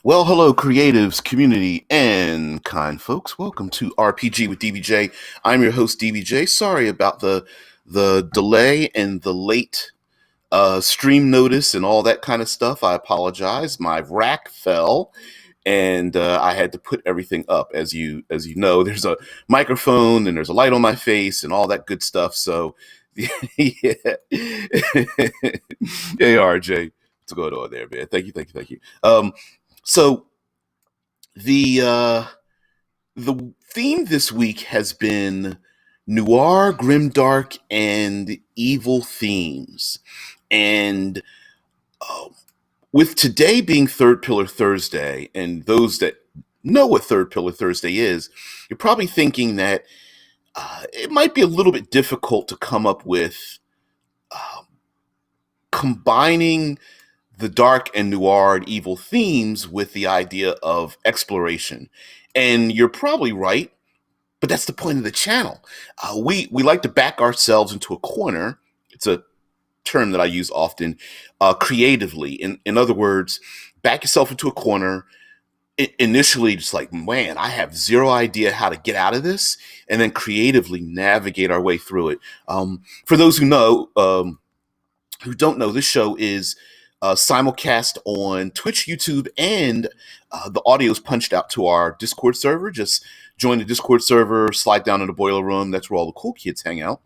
Well, hello, creatives, community, and kind folks. Welcome to RPG with DBJ. I'm your host, DBJ. Sorry about the delay and the late stream notice and all that kind of stuff. I apologize. My rack fell, and I had to put everything up. As you know, there's a microphone and there's a light on my face and all that good stuff. So, yeah. Hey, RJ, what's going on there, man? Thank you. So the the theme this week has been noir, grimdark, and evil themes. And uh, with today being Third Pillar Thursday, and those that know what Third Pillar Thursday is, you're probably thinking that it might be a little bit difficult to come up with uh, combining the dark and noir and evil themes with the idea of exploration. And you're probably right, but that's the point of the channel. We like to back ourselves into a corner. It's a term that I use often, creatively. In other words, back yourself into a corner. Initially, just like, man, I have zero idea how to get out of this, and then creatively navigate our way through it. For those who don't know, this show is simulcast on Twitch, YouTube, and the audio is punched out to our Discord server. Just join the Discord server, slide down in the boiler room. That's where all the cool kids hang out.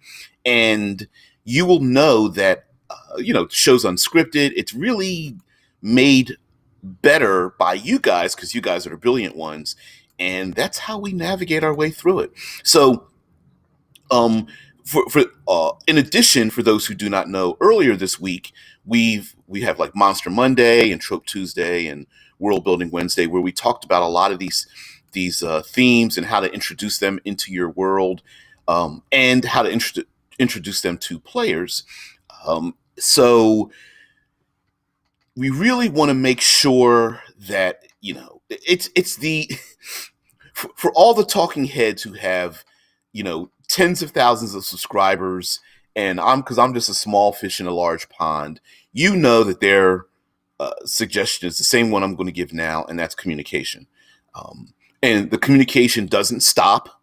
And you will know that, the show's unscripted. It's really made better by you guys because you guys are the brilliant ones. And that's how we navigate our way through it. So, for in addition, for those who do not know, earlier this week we have like Monster Monday and Trope Tuesday and World Building Wednesday, where we talked about a lot of these themes and how to introduce them into your world, and how to introduce them to players. So we really want to make sure that it's the for all the talking heads who have tens of thousands of subscribers, and I'm just a small fish in a large pond. You know that their suggestion is the same one I'm going to give now, and that's communication. And the communication doesn't stop,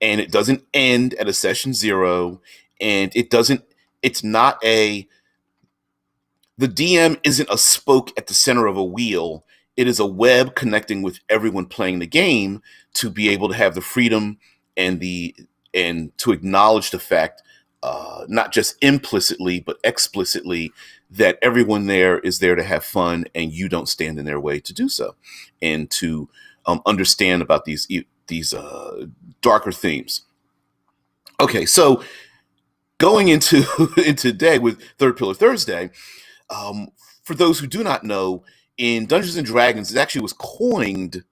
and it doesn't end at a session zero, and it doesn't. It's not a the DM isn't a spoke at the center of a wheel. It is a web connecting with everyone playing the game to be able to have the freedom and to acknowledge the fact, not just implicitly but explicitly, that everyone there is there to have fun, and you don't stand in their way to do so, and to understand about these darker themes. Okay, so going into into today with Third Pillar Thursday. For those who do not know, in Dungeons and Dragons, it actually was coined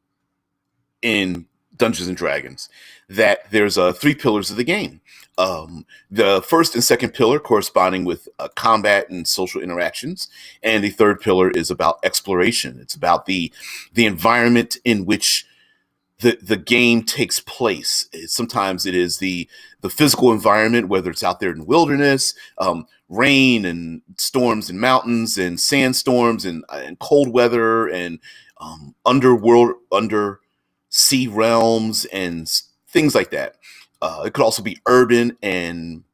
in Dungeons and Dragons that there's three pillars of the game. The first and second pillar corresponding with combat and social interactions, and the third pillar is about exploration. It's about the environment in which the game takes place. Sometimes it is the physical environment, whether it's out there in the wilderness, rain and storms and mountains and sandstorms and cold weather and under sea realms and things like that. It could also be urban and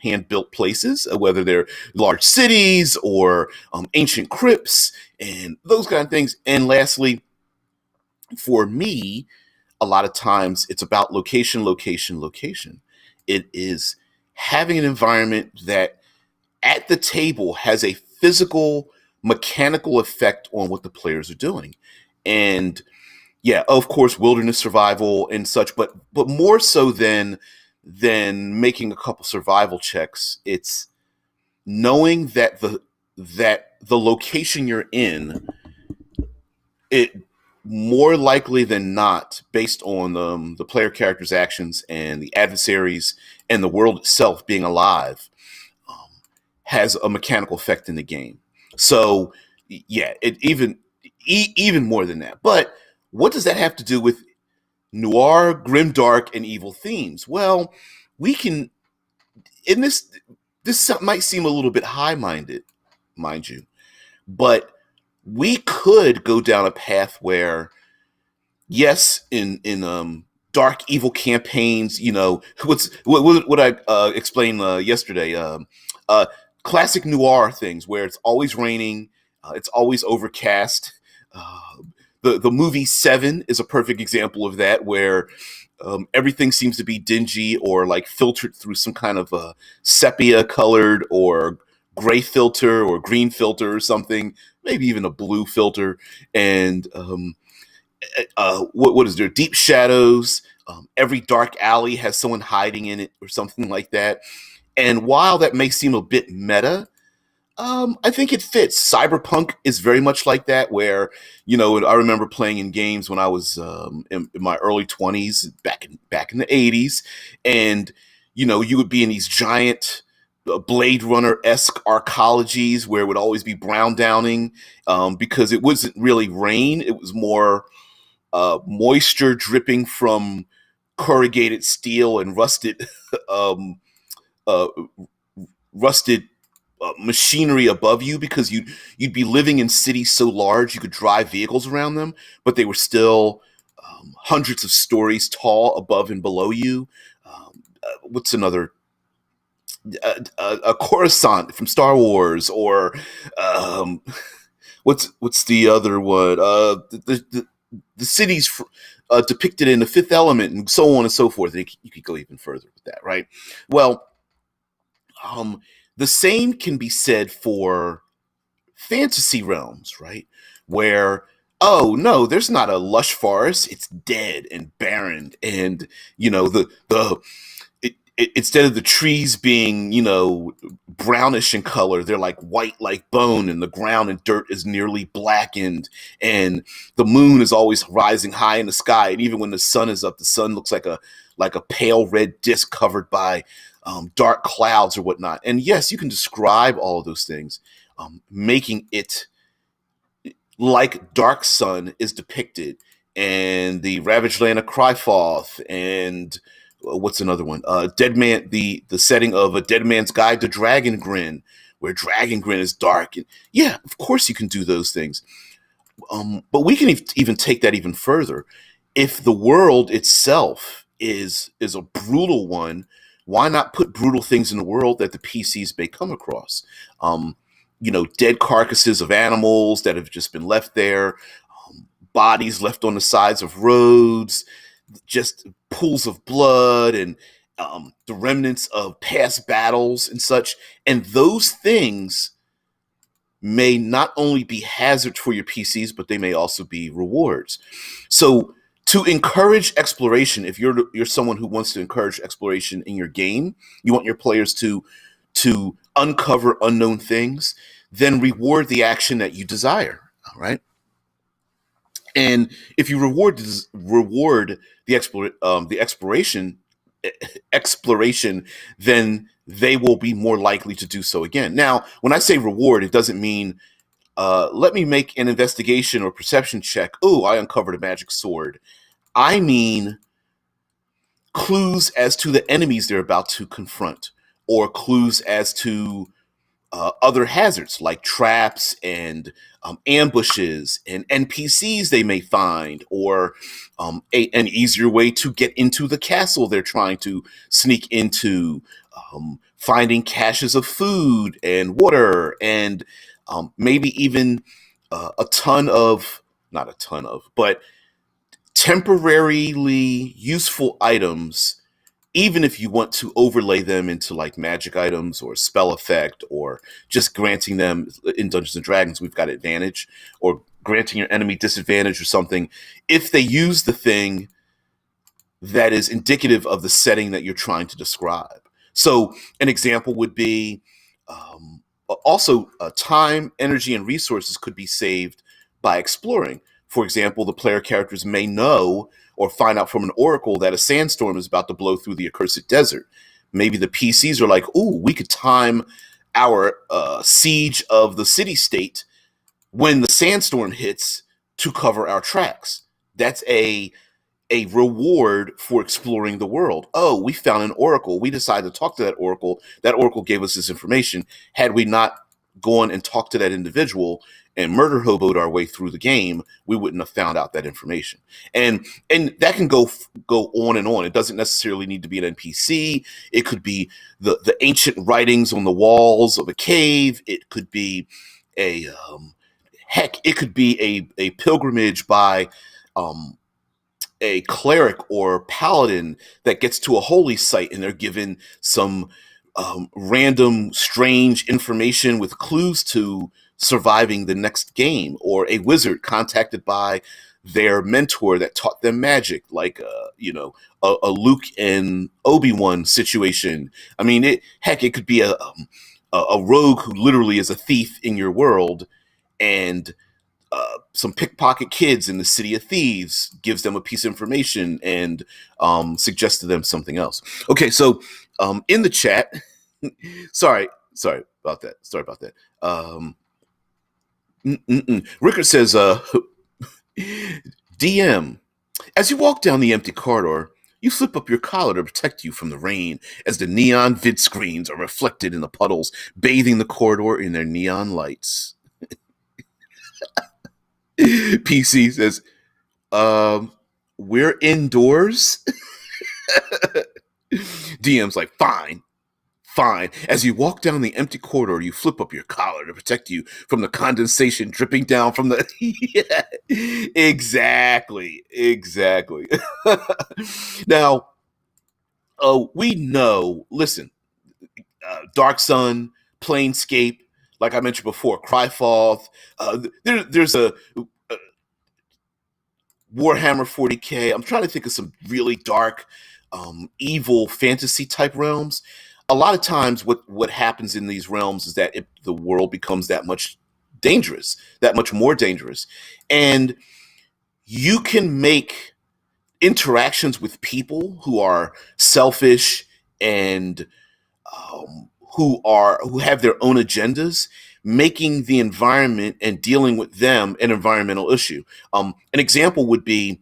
hand built places, whether they're large cities or ancient crypts and those kind of things. And lastly, for me, a lot of times it's about location, location, location. It is having an environment that at the table has a physical, mechanical effect on what the players are doing. And yeah, of course, wilderness survival and such, but more so than making a couple survival checks, it's knowing that the location you're in, it more likely than not, based on the player character's actions and the adversaries and the world itself being alive, has a mechanical effect in the game. So yeah, it even more than that. But what does that have to do with noir, grimdark, and evil themes? Well, we can in this might seem a little bit high-minded, mind you, but we could go down a path where, yes, in dark evil campaigns, what I explained yesterday, uh, classic noir things where it's always raining, it's always overcast. Uh, the movie Seven is a perfect example of that, where everything seems to be dingy or like filtered through some kind of sepia colored or gray filter or green filter or something, maybe even a blue filter, and what is there? Deep shadows. Every dark alley has someone hiding in it or something like that. And while that may seem a bit meta, I think it fits. Cyberpunk is very much like that, where I remember playing in games when I was in my early 20s, back in the 80s, and you would be in these giant Blade Runner esque arcologies where it would always be brown downing, because it wasn't really rain; it was more moisture dripping from corrugated steel and um, uh, rusted machinery above you, because you'd be living in cities so large you could drive vehicles around them, but they were still hundreds of stories tall above and below you. What's another? A Coruscant from Star Wars, or um, what's the other one? The cities depicted in the Fifth Element, and so on and so forth. And you could go even further with that, right? Well, um, the same can be said for fantasy realms, right? Where, oh no, there's not a lush forest; it's dead and barren, and instead of the trees being brownish in color, they're like white like bone, and the ground and dirt is nearly blackened, and the moon is always rising high in the sky, and even when the sun is up, the sun looks like a pale red disk covered by dark clouds or whatnot. And yes, you can describe all of those things, making it like Dark Sun is depicted, and the ravaged land of Cryfoth, and what's another one? Dead Man, the setting of A Dead Man's Guide to Dragon Grin, where Dragon Grin is dark. And yeah, of course you can do those things. But we can even take that even further. If the world itself is a brutal one, why not put brutal things in the world that the PCs may come across? Um, Dead carcasses of animals that have just been left there, bodies left on the sides of roads, just pools of blood, and the remnants of past battles and such. And those things may not only be hazards for your PCs, but they may also be rewards. So to encourage exploration, if you're someone who wants to encourage exploration in your game, you want your players to uncover unknown things, then reward the action that you desire. All right. And if you reward the exploration, then they will be more likely to do so again. Now, when I say reward, it doesn't mean let me make an investigation or perception check. Oh, I uncovered a magic sword. I mean clues as to the enemies they're about to confront, or clues as to other hazards like traps and ambushes and NPCs they may find, or an easier way to get into the castle they're trying to sneak into, finding caches of food and water, and maybe even a ton of, not a ton of, but temporarily useful items, even if you want to overlay them into like magic items or spell effect, or just granting them in Dungeons and Dragons, we've got advantage, or granting your enemy disadvantage or something, if they use the thing that is indicative of the setting that you're trying to describe. So an example would be also time, energy, and resources could be saved by exploring. For example, the player characters may know or find out from an oracle that a sandstorm is about to blow through the accursed desert. Maybe the PCs are like, "Ooh, we could time our siege of the city state when the sandstorm hits to cover our tracks." That's a reward for exploring the world. Oh, we found an oracle. We decided to talk to that oracle. That oracle gave us this information. Had we not gone and talked to that individual and murder hoboed our way through the game, we wouldn't have found out that information. And that can go on and on. It doesn't necessarily need to be an NPC. It could be the ancient writings on the walls of a cave. It could be a heck, it could be a pilgrimage by a cleric or paladin that gets to a holy site and they're given some random strange information with clues to surviving the next game, or a wizard contacted by their mentor that taught them magic, like a Luke and Obi-Wan situation. I mean, it could be a rogue who literally is a thief in your world, and some pickpocket kids in the city of thieves gives them a piece of information and suggests to them something else. Okay, so in the chat, sorry about that. Rickard says, DM, as you walk down the empty corridor, you flip up your collar to protect you from the rain as the neon vid screens are reflected in the puddles, bathing the corridor in their neon lights. PC says, we're indoors. DM's like, fine. As you walk down the empty corridor, you flip up your collar to protect you from the condensation dripping down from the... Yeah, exactly. Now, we know, listen, Dark Sun, Planescape, like I mentioned before, Cryfoth, there's a Warhammer 40K. I'm trying to think of some really dark, evil fantasy type realms. A lot of times what happens in these realms is that the world becomes that much more dangerous. And you can make interactions with people who are selfish and who have their own agendas, making the environment and dealing with them an environmental issue. An example would be,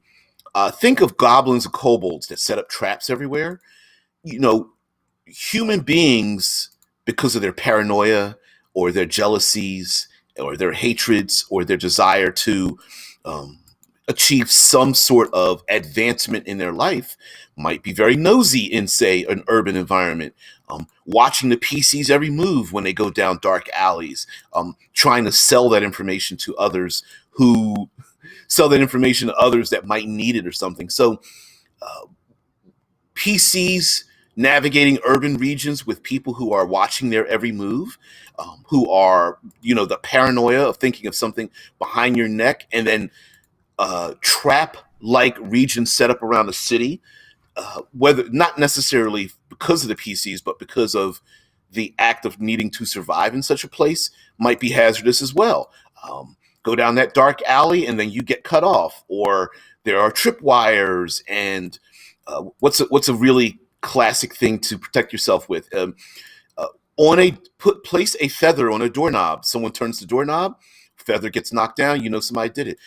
think of goblins and kobolds that set up traps everywhere. Human beings, because of their paranoia or their jealousies or their hatreds or their desire to achieve some sort of advancement in their life, might be very nosy in, say, an urban environment, watching the PC's every move when they go down dark alleys, trying to sell that information to others that might need it or something. So PCs navigating urban regions with people who are watching their every move, who are, the paranoia of thinking of something behind your neck, and then trap-like regions set up around the city, whether not necessarily because of the PCs, but because of the act of needing to survive in such a place, might be hazardous as well. Go down that dark alley and then you get cut off, or there are tripwires. And what's a really classic thing to protect yourself with? Place a feather on a doorknob. Someone turns the doorknob, feather gets knocked down, somebody did it.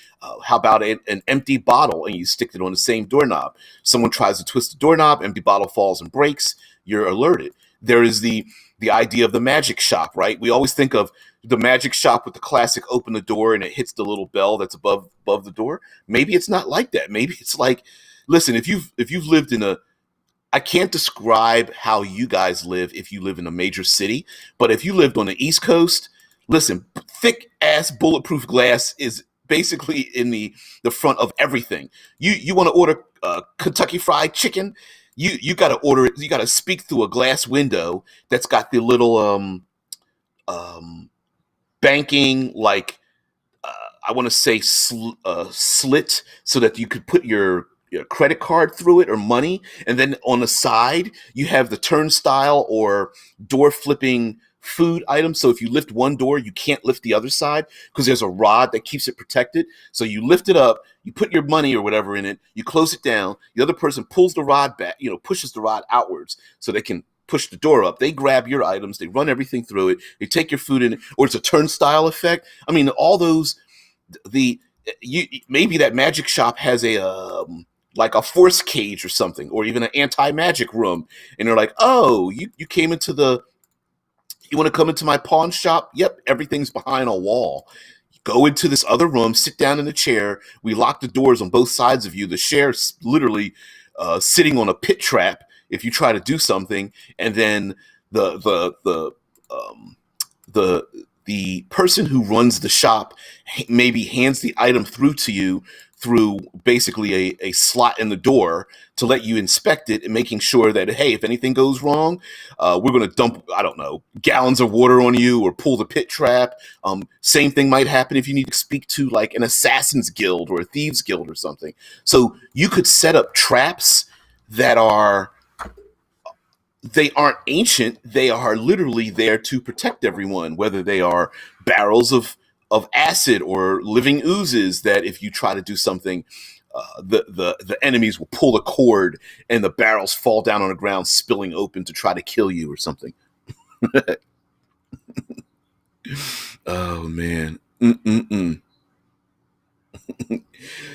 How about an empty bottle and you stick it on the same doorknob? Someone tries to twist the doorknob, empty bottle falls and breaks, you're alerted. There is the idea of the magic shop, right? We always think of the magic shop with the classic open the door and it hits the little bell that's above the door. Maybe it's not like that. Maybe it's like, listen, if you've lived in I can't describe how you guys live if you live in a major city, but if you lived on the East Coast, listen, thick ass bulletproof glass is basically in the front of everything. You want to order Kentucky Fried Chicken, you got to order it. You got to speak through a glass window that's got the little banking, like I want to say slit, so that you could put your credit card through it or money, and then on the side you have the turnstile or door flipping food items. So if you lift one door, you can't lift the other side because there's a rod that keeps it protected. So you lift it up, you put your money or whatever in it, you close it down, the other person pulls the rod back, pushes the rod outwards so they can push the door up. They grab your items, they run everything through it, they take your food in it, or it's a turnstile effect. I mean, all those, maybe that magic shop has like a force cage or something, or even an anti-magic room, and they're like, oh, you came into the You want to come into my pawn shop? Yep, everything's behind a wall. Go into this other room, sit down in a chair. We lock the doors on both sides of you. The chair's literally sitting on a pit trap if you try to do something, and then um, the the person who runs the shop maybe hands the item through to you through basically a slot in the door to let you inspect it and making sure that, hey, if anything goes wrong, we're going to dump, I don't know, gallons of water on you or pull the pit trap. Same thing might happen if you need to speak to like an assassin's guild or a thieves guild or something. So you could set up traps that are, they aren't ancient. They are literally there to protect everyone, whether they are barrels of acid or living oozes that if you try to do something, the enemies will pull the cord and the barrels fall down on the ground, spilling open to try to kill you or something. Oh man. Mm-mm-mm.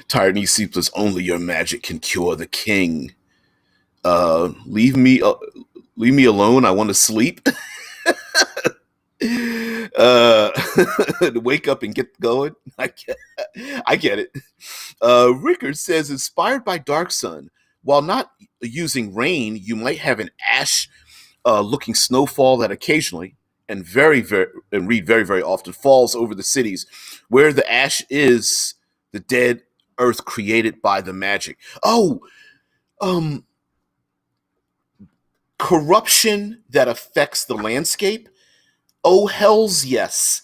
Tired knee sleepless, only your magic can cure the king. Leave me alone. I want to sleep. uh to wake up and get going. I get it. Rickard says, inspired by Dark Sun, while not using rain, you might have an ash looking snowfall that occasionally and very often falls over the cities. Where the ash is the dead earth created by the magic. Oh, um corruption that affects the landscape. Oh hells yes.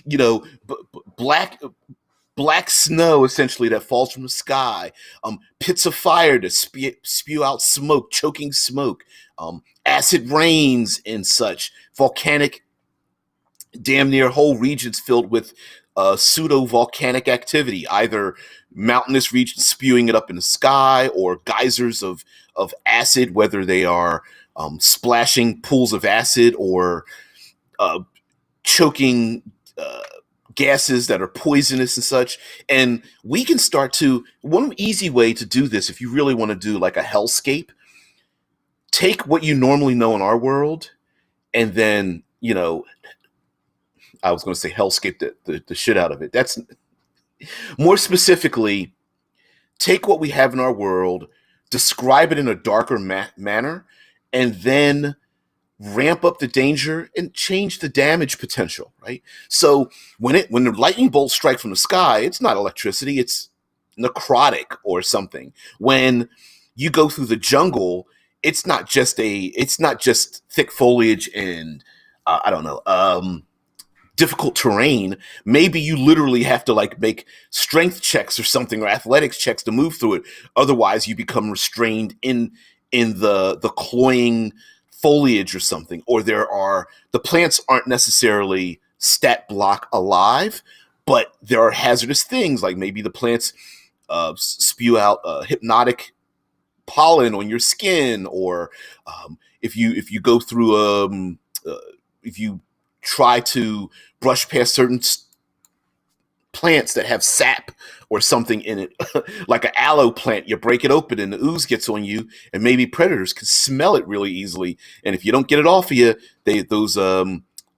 You know, black snow essentially that falls from the sky, pits of fire to spew out smoke, choking smoke, acid rains and such, volcanic, damn near whole regions filled with pseudo volcanic activity, either mountainous regions spewing it up in the sky or geysers of acid, whether they are splashing pools of acid or uh, choking gases that are poisonous and such. And we can start to, one easy way to do this, if you really want to do like a hellscape, take what you normally know in our world and then, you know, I was going to say hellscape the shit out of it. That's more specifically, take what we have in our world, describe it in a darker manner, and then ramp up the danger and change the damage potential, right? So when the lightning bolts strike from the sky, it's not electricity, it's necrotic or something. When you go through the jungle, it's not just thick foliage and I don't know, difficult terrain. Maybe you literally have to like make strength checks or something or athletics checks to move through it. Otherwise, you become restrained in the cloying foliage or something. Or the plants aren't necessarily stat block alive, but there are hazardous things like maybe the plants spew out hypnotic pollen on your skin, or if you go through if you try to brush past certain plants that have sap or something in it, like an aloe plant, you break it open and the ooze gets on you, and maybe predators can smell it really easily. And if you don't get it off of you,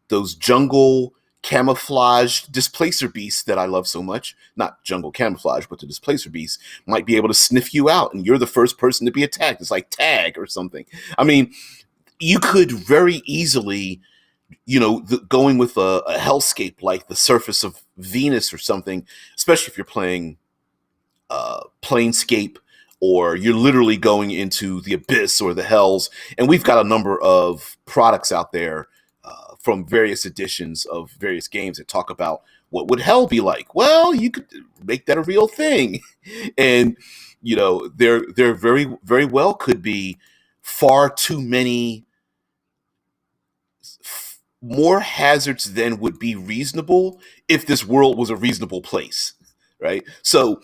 those jungle camouflage displacer beasts that I love so much, not jungle camouflage, but the displacer beasts, might be able to sniff you out, and you're the first person to be attacked. It's like tag or something. I mean, you could very easily, going with a hellscape like the surface of Venus or something, especially if you're playing Planescape, or you're literally going into the abyss or the hells. And we've got a number of products out there from various editions of various games that talk about what would hell be like. Well, you could make that a real thing. And, there very well could be far too many more hazards than would be reasonable if this world was a reasonable place, right? So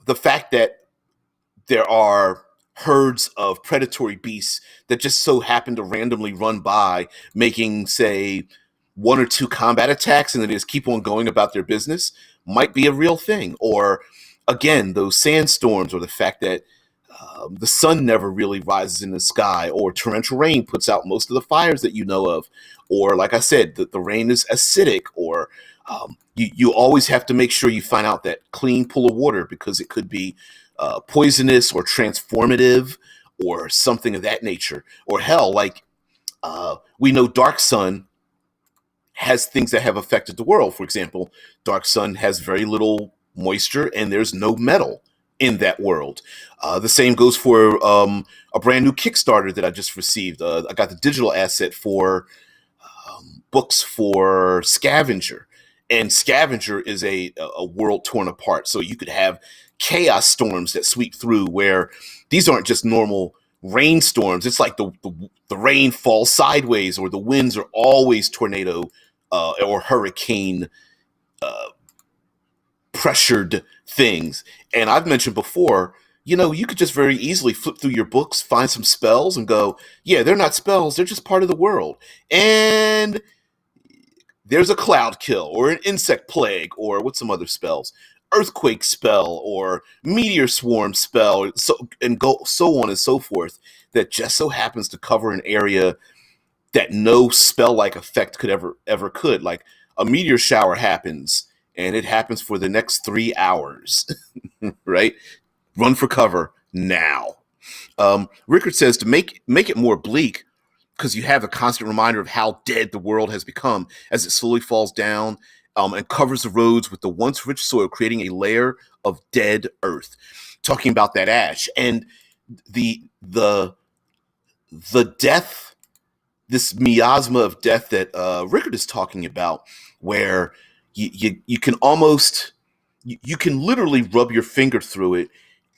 the fact that there are herds of predatory beasts that just so happen to randomly run by, making, say, one or two combat attacks and then just keep on going about their business, might be a real thing. Or, again, those sandstorms, or the fact that The sun never really rises in the sky, or torrential rain puts out most of the fires that you know of, or like I said, the rain is acidic, or you always have to make sure you find out that clean pool of water, because it could be poisonous or transformative or something of that nature. Or hell, like we know dark sun has things that have affected the world. For example, dark sun has very little moisture and there's no metal in that world. The same goes for a brand new Kickstarter that I just received. I got the digital asset for books for Scavenger, and Scavenger is a world torn apart. So you could have chaos storms that sweep through, where these aren't just normal rainstorms. It's like the rain falls sideways, or the winds are always tornado or hurricane pressured things. And I've mentioned before, you could just very easily flip through your books, find some spells, and go, yeah, they're not spells, they're just part of the world. And there's a cloud kill, or an insect plague, or what's some other spells? Earthquake spell, or meteor swarm spell, so on and so forth, that just so happens to cover an area that no spell-like effect could ever could. Like a meteor shower happens, and it happens for the next 3 hours, right? Run for cover now. Rickard says to make it more bleak, because you have a constant reminder of how dead the world has become as it slowly falls down and covers the roads with the once rich soil, creating a layer of dead earth. Talking about that ash and the death, this miasma of death that Rickard is talking about, where you can almost, you can literally rub your finger through it,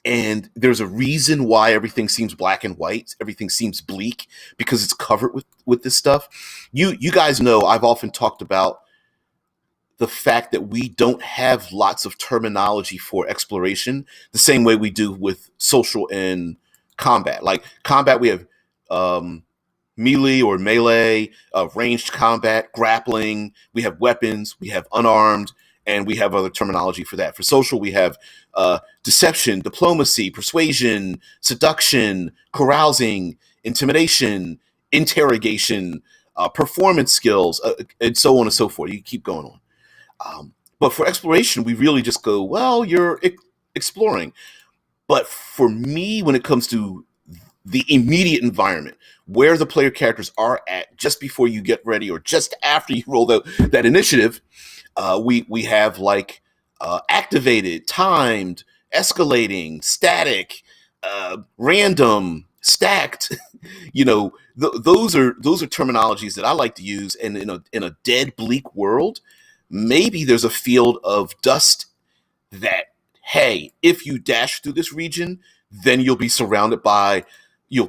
and there's a reason why everything seems black and white, everything seems bleak, because it's covered with this stuff. You guys know I've often talked about the fact that we don't have lots of terminology for exploration the same way we do with social and combat. Like combat, we have melee, ranged combat, grappling, we have weapons, we have unarmed, and we have other terminology for that. For social, we have deception, diplomacy, persuasion, seduction, carousing, intimidation, interrogation, performance skills, and so on and so forth. You keep going on. But for exploration, we really just go, well, you're exploring. But for me, when it comes to the immediate environment, where the player characters are at just before you get ready, or just after you roll that initiative, we have like activated, timed, escalating, static, random, stacked. Those are terminologies that I like to use. And in a dead, bleak world, maybe there's a field of dust that, hey, if you dash through this region, then you'll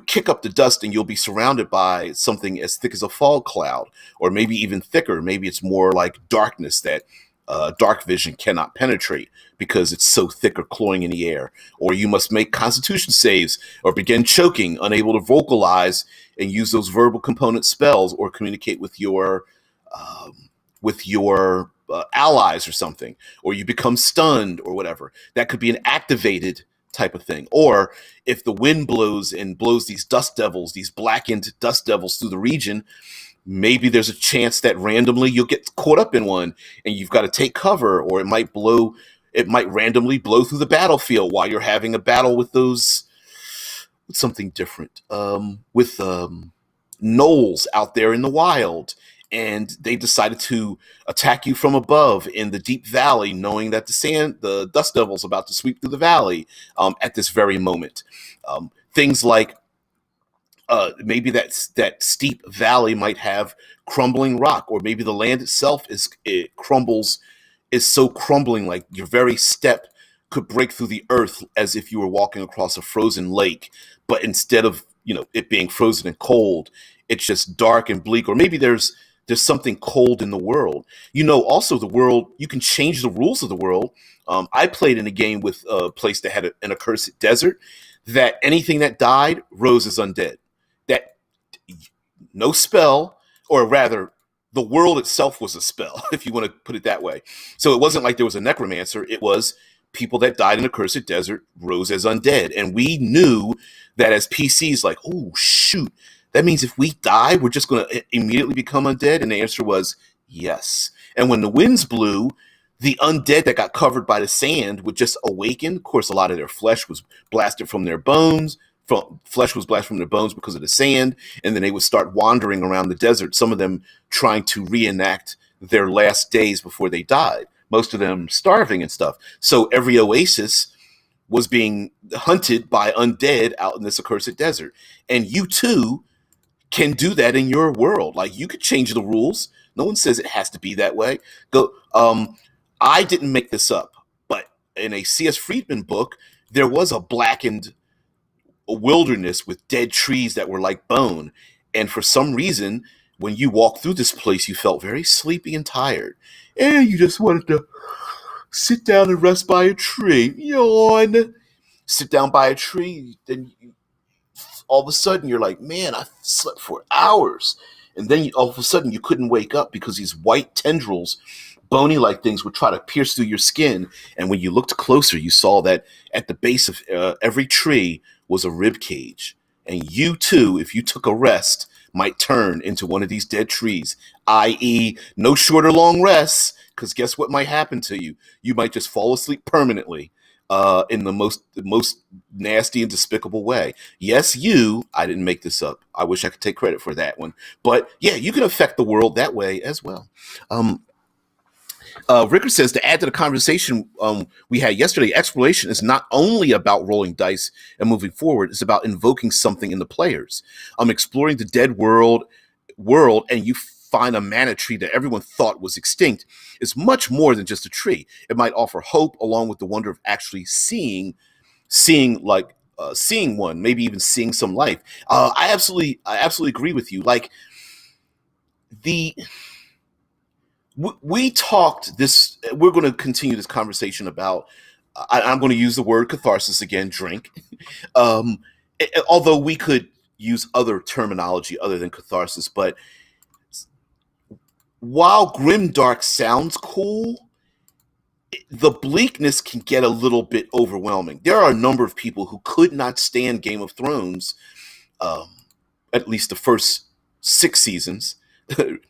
kick up the dust and you'll be surrounded by something as thick as a fog cloud, or maybe even thicker. Maybe it's more like darkness that dark vision cannot penetrate because it's so thick or cloying in the air. Or you must make constitution saves or begin choking, unable to vocalize and use those verbal component spells, or communicate with your allies or something, or you become stunned or whatever. That could be an activated type of thing. Or if the wind blows and blows these dust devils, these blackened dust devils through the region, maybe there's a chance that randomly you'll get caught up in one and you've got to take cover, or it might randomly blow through the battlefield while you're having a battle with something different, with gnolls out there in the wild, and they decided to attack you from above in the deep valley, knowing that the dust devil's about to sweep through the valley at this very moment. Things like maybe that steep valley might have crumbling rock, or maybe the land itself is so crumbling, like your very step could break through the earth as if you were walking across a frozen lake. But instead of it being frozen and cold, it's just dark and bleak. Or maybe there's something cold in the world. Also the world, you can change the rules of the world. I played in a game with a place that had an accursed desert, that anything that died rose as undead. That no spell, or rather, the world itself was a spell, if you want to put it that way. So it wasn't like there was a necromancer. It was people that died in the cursed desert rose as undead. And we knew that as PCs, like, oh, shoot, that means if we die, we're just going to immediately become undead? And the answer was yes. And when the winds blew, the undead that got covered by the sand would just awaken. Of course, a lot of their flesh was blasted from their bones. Flesh was blasted from their bones because of the sand. And then they would start wandering around the desert, some of them trying to reenact their last days before they died, most of them starving and stuff. So every oasis was being hunted by undead out in this accursed desert. And you too can do that in your world. Like, you could change the rules. No one says it has to be that way. Go. I didn't make this up, but in a C.S. Friedman book, there was a blackened wilderness with dead trees that were like bone. And for some reason, when you walked through this place, you felt very sleepy and tired. And you just wanted to sit down and rest by a tree. Yawn. Sit down by a tree. Then all of a sudden, you're like, man, I slept for hours. And then all of a sudden, you couldn't wake up because these white tendrils, bony-like things, would try to pierce through your skin. And when you looked closer, you saw that at the base of every tree was a rib cage. And you too, if you took a rest, might turn into one of these dead trees, i.e. no short or long rests, because guess what might happen to you? You might just fall asleep permanently in the most nasty and despicable way. Yes, I didn't make this up. I wish I could take credit for that one. But yeah, you can affect the world that way as well. Ricker says, to add to the conversation we had yesterday, exploration is not only about rolling dice and moving forward, it's about invoking something in the players. Exploring the dead world, and you find a mana tree that everyone thought was extinct is much more than just a tree. It might offer hope, along with the wonder of actually seeing one, maybe even seeing some life. I absolutely agree with you. Like, we talked this. We're going to continue this conversation about. I'm going to use the word catharsis again. Drink. Although we could use other terminology other than catharsis, but while Grimdark sounds cool, the bleakness can get a little bit overwhelming. There are a number of people who could not stand Game of Thrones, at least the first 6 seasons,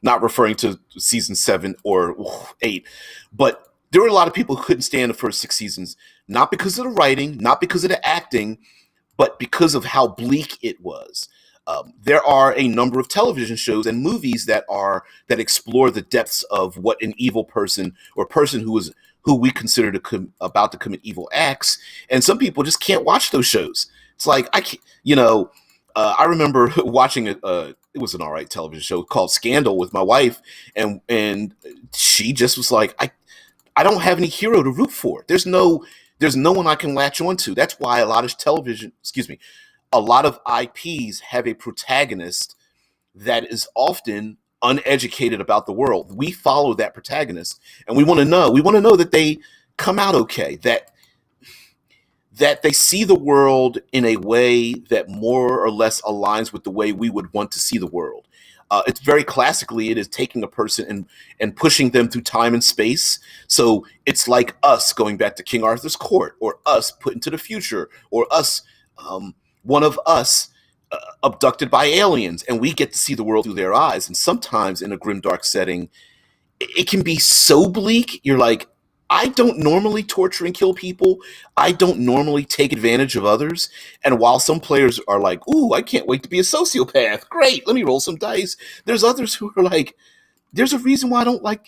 not referring to season 7 or 8, but there were a lot of people who couldn't stand the first 6 seasons, not because of the writing, not because of the acting, but because of how bleak it was. There are a number of television shows and movies that explore the depths of what an evil person, or person who we consider about to commit evil acts, and some people just can't watch those shows. It's like, I can't, I remember watching it was an all right television show called Scandal with my wife, and she just was like, I don't have any hero to root for. There's no one I can latch onto. That's why a lot of IPs have a protagonist that is often uneducated about the world. We follow that protagonist, and we want to know that they come out okay, that they see the world in a way that more or less aligns with the way we would want to see the world. It's very classically, it is taking a person and pushing them through time and space. So it's like us going back to King Arthur's court, or us put into the future, or us, one of us abducted by aliens, and we get to see the world through their eyes. And sometimes in a grimdark setting, it can be so bleak. You're like, I don't normally torture and kill people. I don't normally take advantage of others. And while some players are like, ooh, I can't wait to be a sociopath. Great, let me roll some dice. There's others who are like, there's a reason why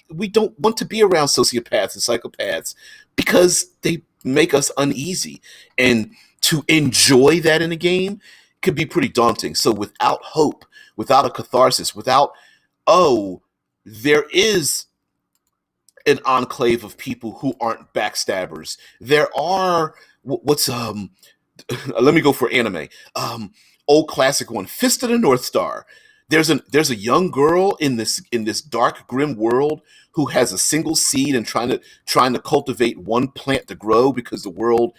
we don't want to be around sociopaths and psychopaths, because they make us uneasy. And to enjoy that in a game could be pretty daunting. So without hope, without a catharsis, there is an enclave of people who aren't backstabbers. There are let me go for anime. Old classic one, Fist of the North Star. There's a young girl in this dark grim world who has a single seed and trying to cultivate one plant to grow, because the world,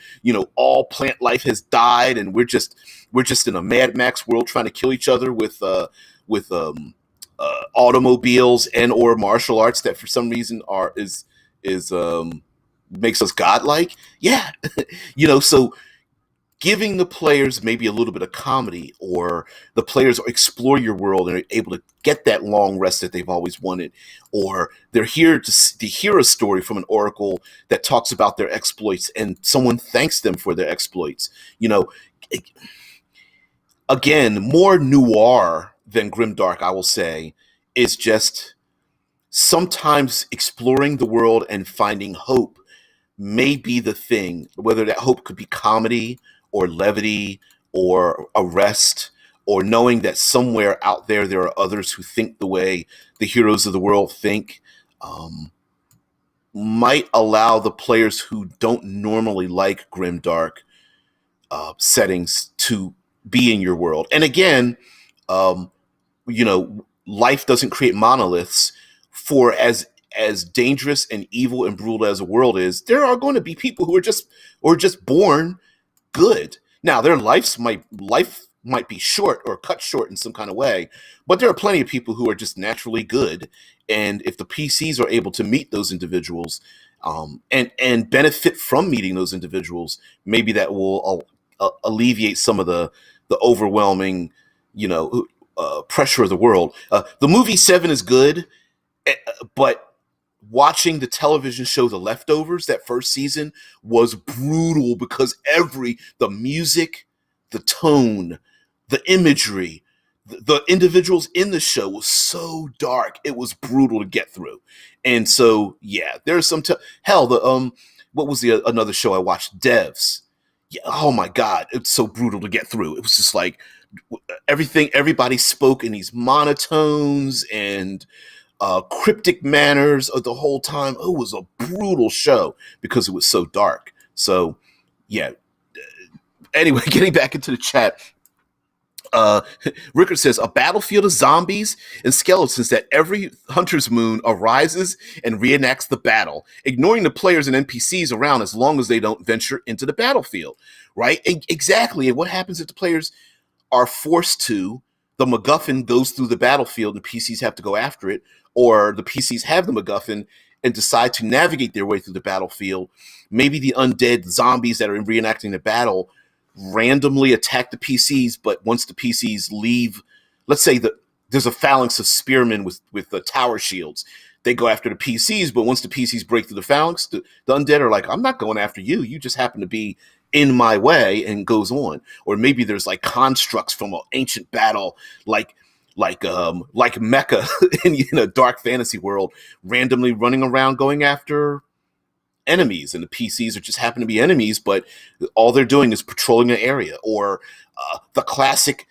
all plant life has died, and we're just in a Mad Max world trying to kill each other with automobiles and or martial arts that for some reason makes us godlike. Yeah, so giving the players maybe a little bit of comedy, or the players explore your world and are able to get that long rest that they've always wanted, or they're here to hear a story from an oracle that talks about their exploits and someone thanks them for their exploits. You know, again, more noir than Grimdark, I will say, is just sometimes exploring the world and finding hope may be the thing, whether that hope could be comedy or levity or arrest, or knowing that somewhere out there there are others who think the way the heroes of the world think, um, might allow the players who don't normally like grimdark settings to be in your world. And again, um, life doesn't create monoliths. For as dangerous and evil and brutal as the world is, there are going to be people who are just born good. Now their life might be short or cut short in some kind of way, but there are plenty of people who are just naturally good. And if the PCs are able to meet those individuals, and benefit from meeting those individuals, maybe that will alleviate some of the overwhelming, pressure of the world. The movie Seven is good, but watching the television show The Leftovers, that first season, was brutal because the music, the tone, the imagery, the individuals in the show was so dark. It was brutal to get through. And so, yeah, there's some hell. What was the another show I watched? Devs. Yeah, oh my God, it's so brutal to get through. It was just like everybody spoke in these monotones and cryptic manners of the whole time. Oh, it was a brutal show because it was so dark. So, yeah. Anyway, getting back into the chat, Rickard says, a battlefield of zombies and skeletons that every hunter's moon arises and reenacts the battle, ignoring the players and NPCs around as long as they don't venture into the battlefield. Right? Exactly. And what happens if the players are forced to? The MacGuffin goes through the battlefield and PCs have to go after it, or the PCs have the MacGuffin and decide to navigate their way through the battlefield. Maybe the undead zombies that are reenacting the battle randomly attack the PCs, but once the PCs leave, let's say that there's a phalanx of spearmen with the tower shields. They go after the PCs, but once the PCs break through the phalanx, the undead are like, I'm not going after you. You just happen to be in my way, and goes on. Or maybe there's like constructs from an ancient battle, like Mecca in a dark fantasy world, randomly running around going after enemies, and the PCs are just happen to be enemies, but all they're doing is patrolling an area. Or the classic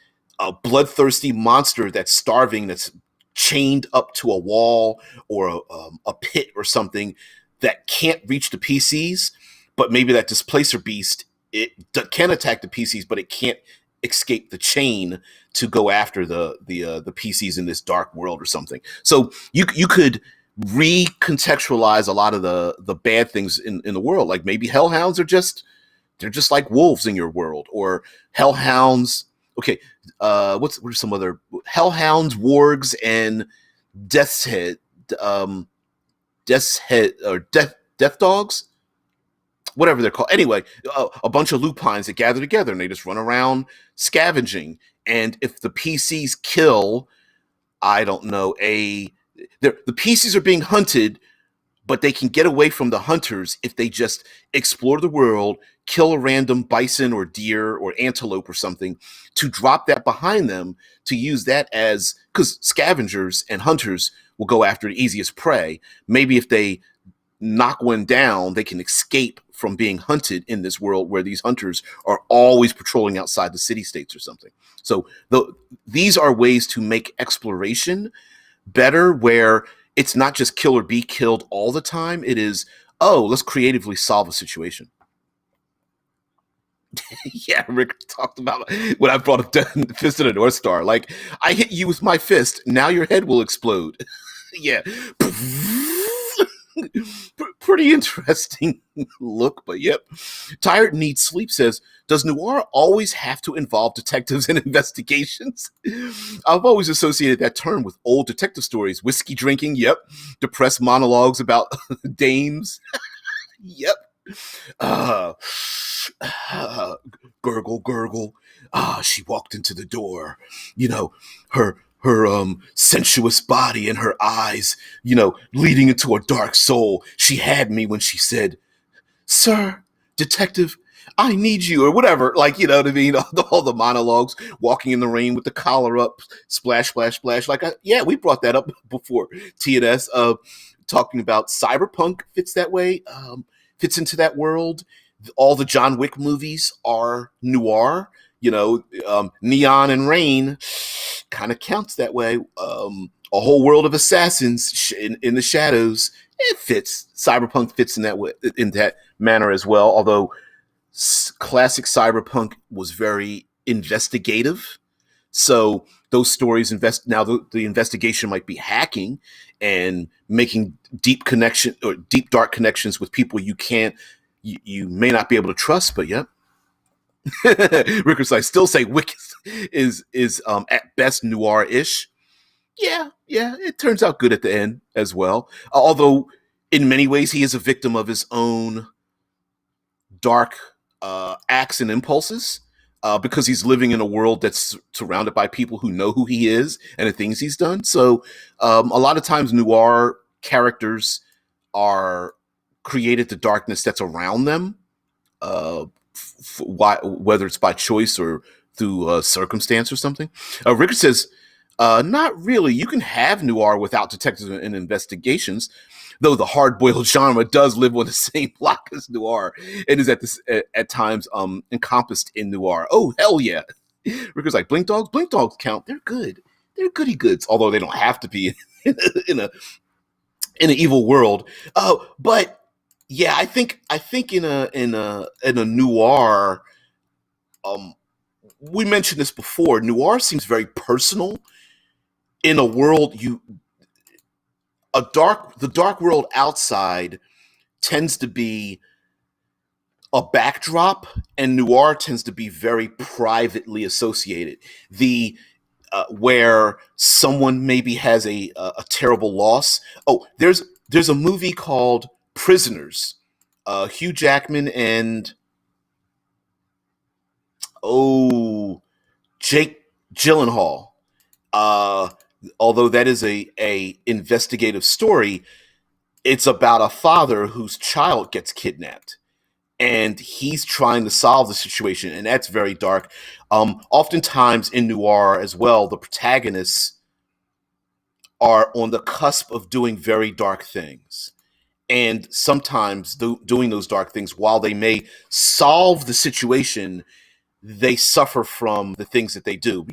bloodthirsty monster that's starving, that's chained up to a wall or a pit or something that can't reach the PCs, but maybe that displacer beast, it can attack the PCs, but it can't escape the chain to go after the PCs in this dark world or something. So you could recontextualize a lot of the bad things in the world. Like maybe hellhounds they're just like wolves in your world, or hellhounds. Okay, what are some other hellhounds, wargs, and death's head, or death dogs, whatever they're called. Anyway, a bunch of lupines that gather together and they just run around scavenging. And if the PCs kill, I don't know, the PCs are being hunted, but they can get away from the hunters if they just explore the world, kill a random bison or deer or antelope or something, to drop that behind them, to use that as, because scavengers and hunters will go after the easiest prey. Maybe if they knock one down, they can escape from being hunted in this world where these hunters are always patrolling outside the city states or something. So these are ways to make exploration better, where it's not just kill or be killed all the time. It is, let's creatively solve a situation. Yeah, Rick talked about when I brought up the Fist of the North Star. Like, I hit you with my fist, now your head will explode. Yeah. Pretty interesting look, but yep. Tired Needs Sleep says, does noir always have to involve detectives and investigations? I've always associated that term with old detective stories. Whiskey drinking, yep. Depressed monologues about dames. Yep. Uh, uh, Gurgle, gurgle. She walked into the door. You know, her sensuous body and her eyes, leading into a dark soul. She had me when she said, "Sir, detective, I need you," or whatever. Like, you know what I mean? All the monologues, walking in the rain with the collar up, splash, splash, splash. Like, yeah, we brought that up before. TNS, talking about cyberpunk fits that way, fits into that world. All the John Wick movies are noir. Neon and Rain kind of counts that way. A whole world of assassins in the shadows. It fits. Cyberpunk fits in that way, in that manner as well. Although classic cyberpunk was very investigative, so those stories now the investigation might be hacking and making deep connection or deep dark connections with people you may not be able to trust. But yeah, Rickers, I still say Wick is at best noir-ish. Yeah, it turns out good at the end as well. Although in many ways he is a victim of his own dark acts and impulses, because he's living in a world that's surrounded by people who know who he is and the things he's done. So a lot of times noir characters are created the darkness that's around them, whether it's by choice or through circumstance or something. Rickard says, not really. You can have noir without detectives and investigations, though the hard-boiled genre does live on the same block as noir. It is at times encompassed in noir. Oh, hell yeah. Rickard's like, Blink Dogs? Blink Dogs count. They're good. They're goody goods, although they don't have to be in a in an evil world. But yeah, I think in a noir, um, we mentioned this before. Noir seems very personal in a world the dark world outside tends to be a backdrop, and noir tends to be very privately associated. The Where someone maybe has a terrible loss. Oh, there's a movie called Prisoners. Hugh Jackman and, oh, Jake Gyllenhaal. Uh, Although that is a investigative story, it's about a father whose child gets kidnapped, and he's trying to solve the situation, and that's very dark. Oftentimes in noir as well, the protagonists are on the cusp of doing very dark things, and sometimes doing those dark things, while they may solve the situation, they suffer from the things that they do.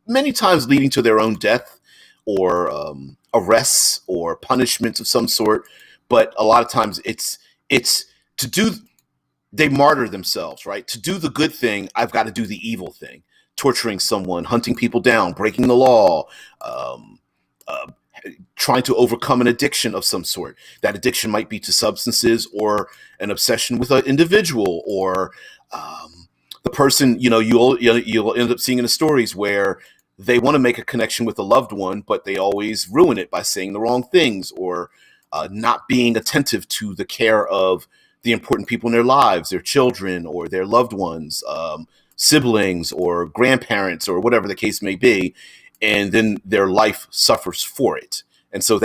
Many times leading to their own death, or arrests or punishments of some sort. But a lot of times it's to do they martyr themselves, right? To do the good thing, I've got to do the evil thing, torturing someone, hunting people down, breaking the law, um, uh, trying to overcome an addiction of some sort. That addiction might be to substances, or an obsession with an individual, or the person, you'll end up seeing in the stories where they want to make a connection with a loved one, but they always ruin it by saying the wrong things, or not being attentive to the care of the important people in their lives, their children or their loved ones, siblings or grandparents or whatever the case may be, and then their life suffers for it. And so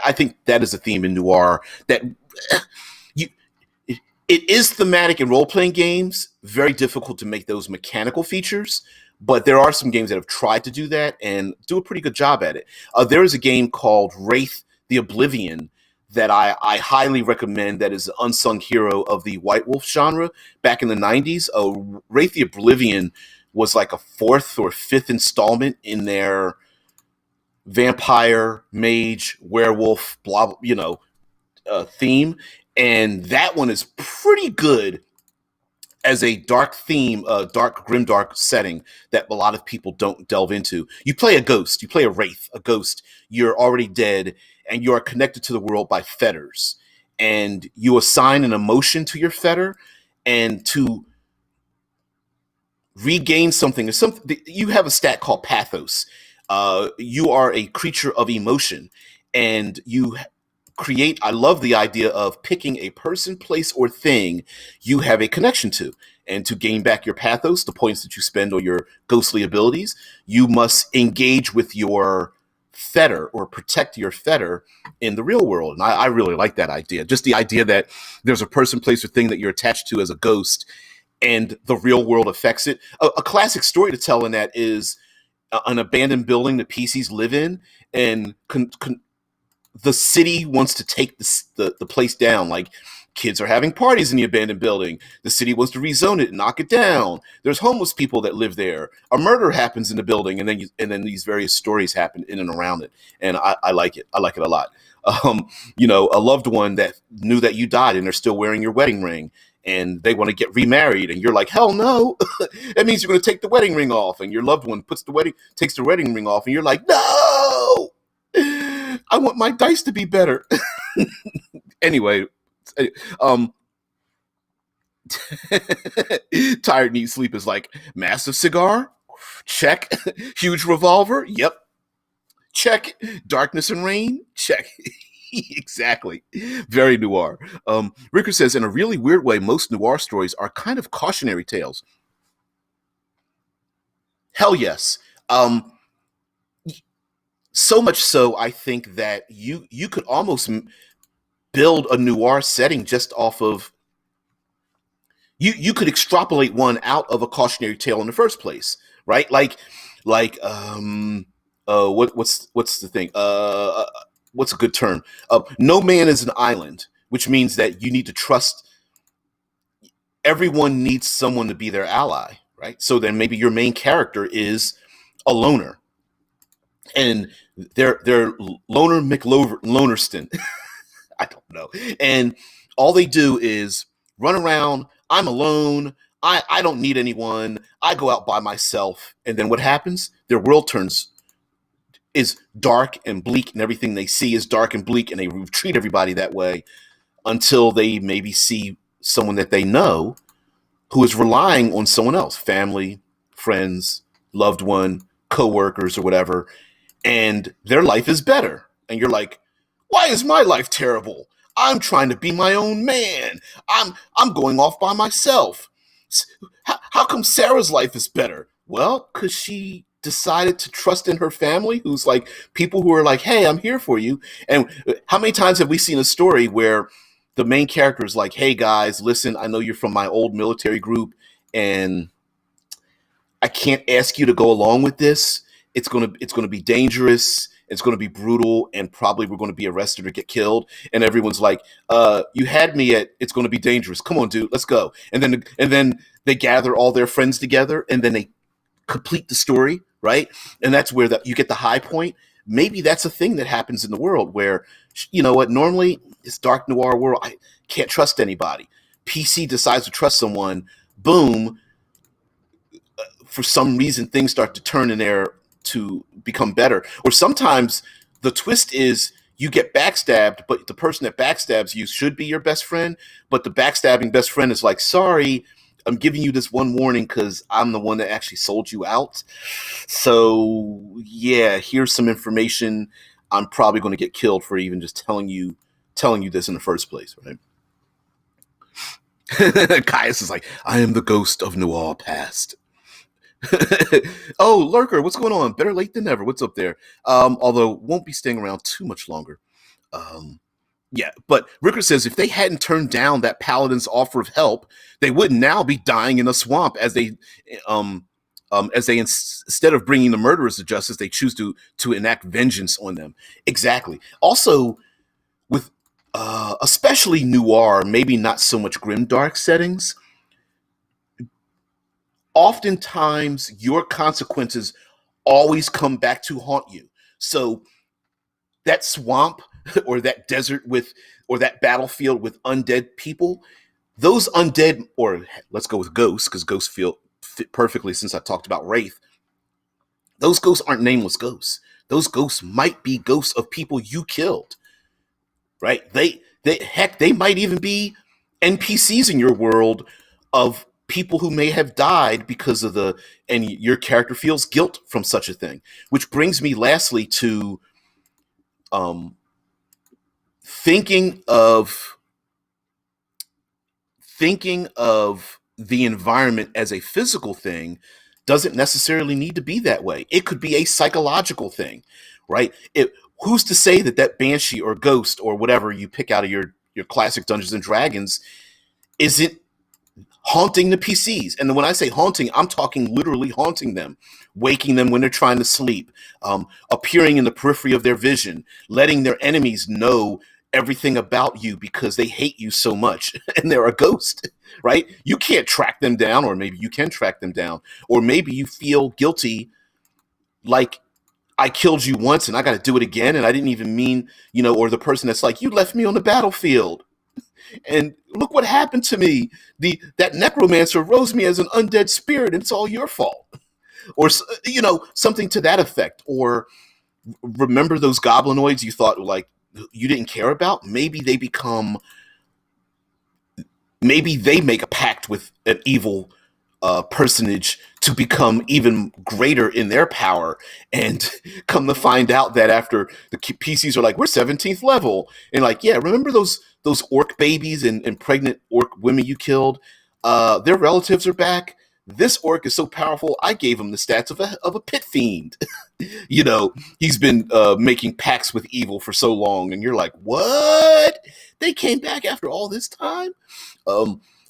I think that is a theme in noir that you it is thematic in role playing games. Very difficult to make those mechanical features, but there are some games that have tried to do that and do a pretty good job at it. There is a game called Wraith the Oblivion that I highly recommend, that is the unsung hero of the White Wolf genre back in the 90s. Wraith the Oblivion was like a fourth or fifth installment in their vampire, mage, werewolf, blah, theme. And that one is pretty good as a dark theme, dark grimdark setting that a lot of people don't delve into. You play a ghost, you play a wraith, a ghost. You're already dead, and you are connected to the world by fetters. And you assign an emotion to your fetter, and to regain something. You have a stat called pathos. You are a creature of emotion, and you create, I love the idea of picking a person, place, or thing you have a connection to. And to gain back your pathos, the points that you spend on your ghostly abilities, you must engage with your fetter or protect your fetter in the real world. And I really like that idea. Just the idea that there's a person, place, or thing that you're attached to as a ghost, and the real world affects it. A classic story to tell in that is an abandoned building the PCs live in, and the city wants to take the place down. Like, kids are having parties in the abandoned building. The city wants to rezone it and knock it down. There's homeless people that live there. A murder happens in the building, and then these various stories happen in and around it. And I like it. I like it a lot. A loved one that knew that you died and they're still wearing your wedding ring, and they want to get remarried, and you're like, hell no. That means you're going to take the wedding ring off, and your loved one takes the wedding ring off, and you're like, no, I want my dice to be better. Anyway, tired need sleep is like, massive cigar, check. Huge revolver, yep, check. Darkness and rain, check. Exactly. Very noir. Ricker says, in a really weird way, most noir stories are kind of cautionary tales. Hell yes. So much so, I think that you could almost build a noir setting just off of, you could extrapolate one out of a cautionary tale in the first place, right? What's the thing? What's a good term? No man is an island, which means that you need to trust. Everyone needs someone to be their ally, right? So then maybe your main character is a loner, and they're loner McLonerston. I don't know. And all they do is run around. I'm alone. I don't need anyone. I go out by myself. And then what happens? Their world is dark and bleak, and everything they see is dark and bleak, and they treat everybody that way until they maybe see someone that they know who is relying on someone else, family, friends, loved one, co-workers, or whatever, and their life is better. And you're like, why is my life terrible? I'm trying to be my own man. I'm going off by myself. How come Sarah's life is better? Well, because she decided to trust in her family, who's like people who are like, hey, I'm here for you. And how many times have we seen a story where the main character is like, hey guys, listen, I know you're from my old military group, and I can't ask you to go along with this. It's gonna be dangerous. It's going to be brutal, and probably we're going to be arrested or get killed. And everyone's like, you had me at, it's going to be dangerous. Come on, dude, let's go. And then they gather all their friends together, and then they complete the story, right? And that's where you get the high point. Maybe that's a thing that happens in the world where, you know what, normally it's dark noir world. I can't trust anybody. PC decides to trust someone. Boom. For some reason, things start to turn in there to become better. Or sometimes the twist is you get backstabbed, but the person that backstabs you should be your best friend, but the backstabbing best friend is like, sorry, I'm giving you this one warning because I'm the one that actually sold you out. So yeah, here's some information. I'm probably going to get killed for even just telling you this in the first place, right? Caius is like, I am the ghost of Noir past. Oh, Lurker, what's going on? Better late than never. What's up there? Although won't be staying around too much longer. Yeah, but Ricker says if they hadn't turned down that paladin's offer of help, they would now be dying in a swamp as they instead of bringing the murderers to justice, they choose to enact vengeance on them. Exactly. Also, with especially noir, maybe not so much grimdark settings, oftentimes your consequences always come back to haunt you. So that swamp or that desert or that battlefield with undead people, those undead, or let's go with ghosts, because ghosts fit perfectly since I talked about Wraith. Those ghosts aren't nameless ghosts. Those ghosts might be ghosts of people you killed, right? They might even be NPCs in your world of people who may have died because of and your character feels guilt from such a thing. Which brings me lastly to thinking of thinking of the environment as a physical thing doesn't necessarily need to be that way. It could be a psychological thing, right? Who's to say that that banshee or ghost or whatever you pick out of your classic Dungeons and Dragons isn't haunting the PCs? And when I say haunting, I'm talking literally haunting them, waking them when they're trying to sleep, appearing in the periphery of their vision, letting their enemies know everything about you because they hate you so much and they're a ghost, right? You can't track them down, or maybe you can track them down, or maybe you feel guilty, like, I killed you once and I got to do it again and I didn't even mean, or the person that's like, you left me on the battlefield and look what happened to me. That necromancer rose me as an undead spirit and it's all your fault. Or something to that effect. Or remember those goblinoids you thought like you didn't care about? Maybe they make a pact with an evil personage to become even greater in their power, and come to find out that after the PCs are like, we're 17th level, and like, yeah, remember those orc babies and pregnant orc women you killed? Their relatives are back. This orc is so powerful, I gave him the stats of a pit fiend. He's been making pacts with evil for so long, and you're like, what? They came back after all this time?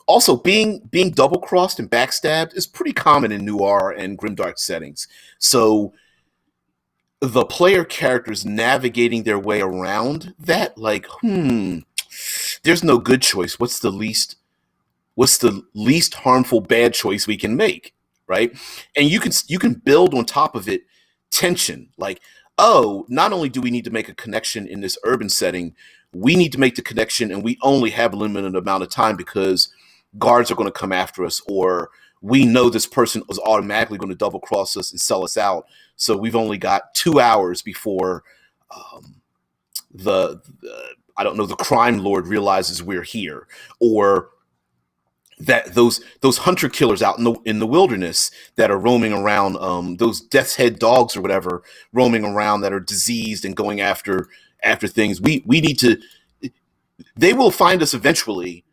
Also, being double crossed and backstabbed is pretty common in Noir and Grimdark settings. So the player characters navigating their way around that, like, there's no good choice. What's the least harmful bad choice we can make, right? And you can build on top of it tension, like, oh, not only do we need to make a connection in this urban setting, we need to make the connection and we only have a limited amount of time because guards are going to come after us, or we know this person is automatically going to double cross us and sell us out, so we've only got 2 hours before the I don't know, the crime lord realizes we're here, or that those hunter killers out in the wilderness that are roaming around, those death's head dogs or whatever roaming around that are diseased and going after things. We need to. They will find us eventually,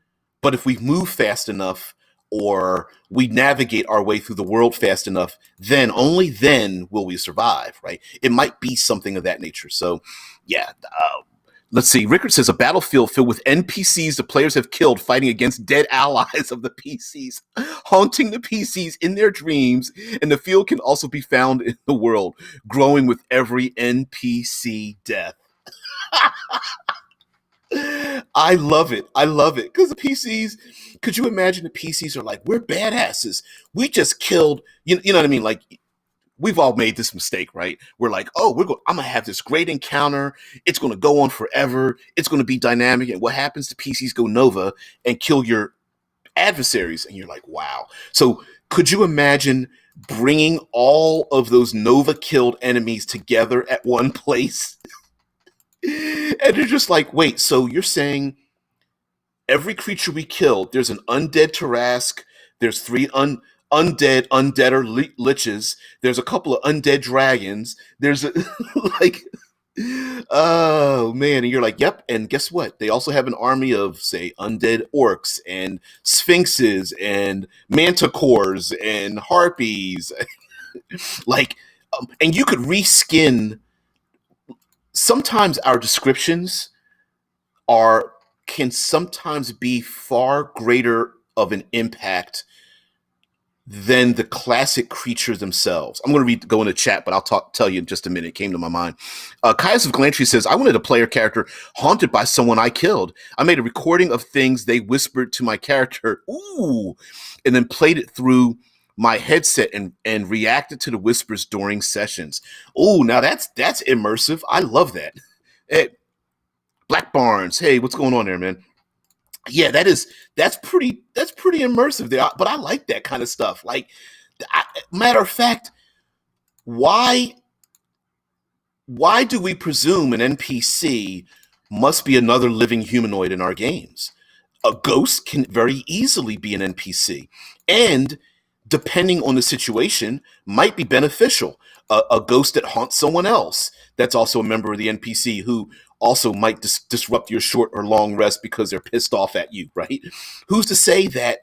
but if we move fast enough or we navigate our way through the world fast enough, then only then will we survive, right? It might be something of that nature. So, yeah. Let's see. Rickard says a battlefield filled with NPCs the players have killed fighting against dead allies of the PCs, haunting the PCs in their dreams, and the field can also be found in the world, growing with every NPC death. I love it. Because the PCs, could you imagine the PCs are like, we're badasses. We just killed, you know what I mean? Like, we've all made this mistake, right? We're like, oh, I'm going to have this great encounter. It's going to go on forever. It's going to be dynamic. And what happens? The PCs go Nova and kill your adversaries. And you're like, wow. So could you imagine bringing all of those Nova killed enemies together at one place? And they're just like, wait, so you're saying every creature we killed, there's an undead Tarask, there's 3 undeader liches, there's a couple of undead dragons, there's a like, oh man, and you're like, yep, and guess what? They also have an army of, say, undead orcs and sphinxes and manticores and harpies. Like, and you could reskin. Sometimes our descriptions can sometimes be far greater of an impact than the classic creatures themselves. I'm going to go into chat, but I'll tell you in just a minute. It came to my mind. Caius of Galantry says, I wanted a player character haunted by someone I killed. I made a recording of things they whispered to my character. Ooh. And then played it through my headset and reacted to the whispers during sessions. Oh, now that's immersive. I love that. Hey, Black Barnes, hey, what's going on there, man? Yeah, that's pretty immersive there. But I like that kind of stuff. Like, matter of fact, why do we presume an NPC must be another living humanoid in our games? A ghost can very easily be an NPC, and depending on the situation, might be beneficial. A ghost that haunts someone else that's also a member of the NPC who also might disrupt your short or long rest because they're pissed off at you, right? Who's to say that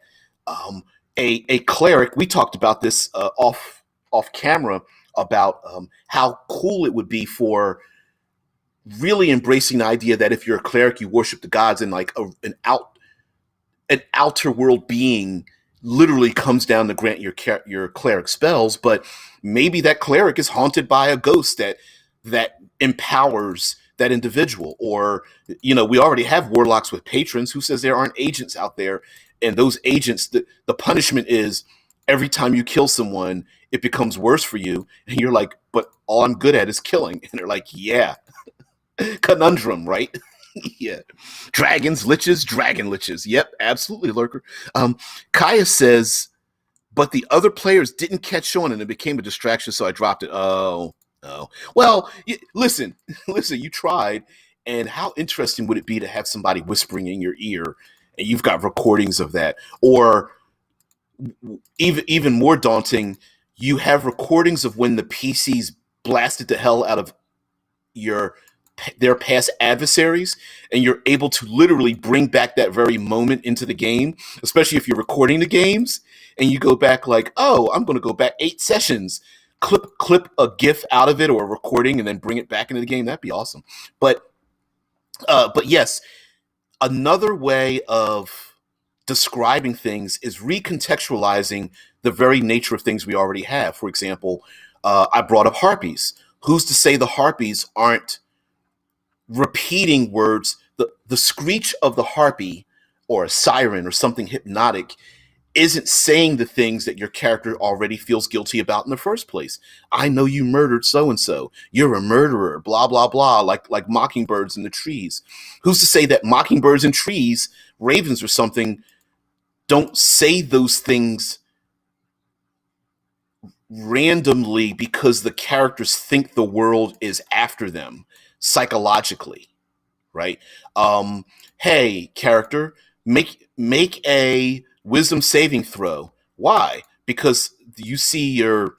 a cleric? We talked about this off camera about how cool it would be for really embracing the idea that if you're a cleric, you worship the gods, and like an outer world being literally comes down to grant your cleric spells, but maybe that cleric is haunted by a ghost that empowers that individual. Or we already have warlocks with patrons. Who says there aren't agents out there? And those agents, the punishment is every time you kill someone, it becomes worse for you. And you're like, but all I'm good at is killing. And they're like, yeah. Conundrum, right? Yeah. Dragons, liches, dragon liches. Yep, absolutely, Lurker. Kaya says, but the other players didn't catch on and it became a distraction, so I dropped it. Oh. Well, listen, you tried, and how interesting would it be to have somebody whispering in your ear and you've got recordings of that? Or even more daunting, you have recordings of when the PCs blasted the hell out of their past adversaries, and you're able to literally bring back that very moment into the game, especially if you're recording the games and you go back like, oh, I'm going to go back 8 sessions, clip a GIF out of it or a recording and then bring it back into the game. That'd be awesome. But yes, another way of describing things is recontextualizing the very nature of things we already have. For example, I brought up harpies. Who's to say the harpies aren't repeating words? The screech of the harpy or a siren or something hypnotic isn't saying the things that your character already feels guilty about in the first place. I know you murdered so-and-so. You're a murderer, blah, blah, blah, like mockingbirds in the trees. Who's to say that mockingbirds in trees, ravens or something, don't say those things randomly because the characters think the world is after them psychologically, right? Hey, character, make a wisdom saving throw. Why? Because you see your